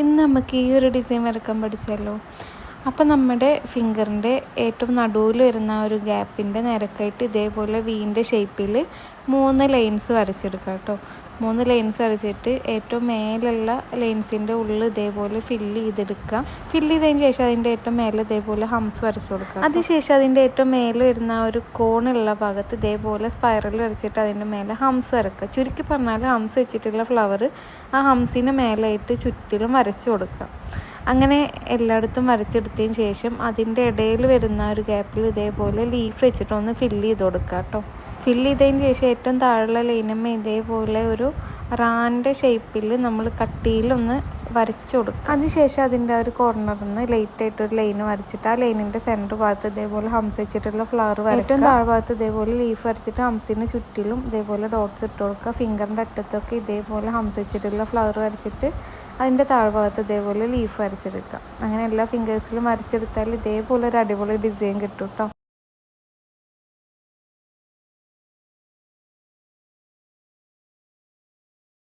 ഇന്ന് നമുക്ക് ഈ ഒരു ഡിസൈൻ വരക്കാൻ പഠിച്ചല്ലോ. അപ്പം നമ്മുടെ ഫിംഗറിൻ്റെ ഏറ്റവും നടുവിൽ വരുന്ന ആ ഒരു ഗ്യാപ്പിൻ്റെ നിരക്കായിട്ട് ഇതേപോലെ വീൻ്റെ ഷേപ്പിൽ 3 ലൈൻസ് വരച്ചെടുക്കുക കേട്ടോ. 3 ലൈൻസ് വരച്ചിട്ട് ഏറ്റവും മേലുള്ള ലൈൻസിൻ്റെ ഉള്ളിൽ ഇതേപോലെ ഫില്ല് ചെയ്തെടുക്കുക. ഫില്ല് ചെയ്തതിന് ശേഷം അതിൻ്റെ ഏറ്റവും മേലെ ഇതേപോലെ ഹംസ് വരച്ചു കൊടുക്കുക. അതിനുശേഷം അതിൻ്റെ ഏറ്റവും മേലെ വരുന്ന ആ ഒരു കോണുള്ള ഭാഗത്ത് ഇതേപോലെ സ്പൈറൽ വരച്ചിട്ട് അതിൻ്റെ മേലെ ഹംസ് വരക്കുക. ചുരുക്കി പറഞ്ഞാൽ ഹംസ് വെച്ചിട്ടുള്ള ഫ്ലവർ ആ ഹംസിന് മേലായിട്ട് ചുറ്റിലും വരച്ചു കൊടുക്കുക. അങ്ങനെ എല്ലായിടത്തും വരച്ചെടുത്തതിന് ശേഷം അതിൻ്റെ ഇടയിൽ വരുന്ന ഒരു ഗ്യാപ്പിൽ ഇതേപോലെ ലീഫ് വെച്ചിട്ട് ഒന്ന് ഫില്ല് ചെയ്ത് കൊടുക്കുക കേട്ടോ. ഫില്ല് ചെയ്തതിന് ശേഷം ഏറ്റവും താഴെയുള്ള ലൈനമ്മ ഇതേപോലെ ഒരു റാൻ്റെ ഷേപ്പിൽ നമ്മൾ കട്ടിയിലൊന്ന് വരച്ചു കൊടുക്കുക. അതിനുശേഷം അതിൻ്റെ ആ ഒരു കോർണറിൽ നിന്ന് ലൈറ്റായിട്ടൊരു ലൈന് വരച്ചിട്ട് ആ ലൈനിൻ്റെ സെൻറ്റർ ഭാഗത്ത് ഇതേപോലെ ഹംസ് വെച്ചിട്ടുള്ള ഫ്ലവർ വരയ്ക്കുക. ഏറ്റവും താഴ്ഭാഗത്ത് ഇതേപോലെ ലീഫ് വരച്ചിട്ട് ഹംസിന് ചുറ്റിലും ഇതേപോലെ ഡോട്ട്സ് ഇട്ട് കൊടുക്കുക. ഫിംഗറിൻ്റെ അറ്റത്തൊക്കെ ഇതേപോലെ ഹംസ് വെച്ചിട്ടുള്ള ഫ്ലവർ വരച്ചിട്ട് അതിൻ്റെ താഴ്ഭാഗത്ത് ഇതേപോലെ ലീഫ് വരച്ചെടുക്കുക. അങ്ങനെ എല്ലാ ഫിംഗേഴ്സിലും വരച്ചെടുത്താൽ ഇതേപോലെ ഒരു അടിപൊളി ഡിസൈൻ കിട്ടും കേട്ടോ.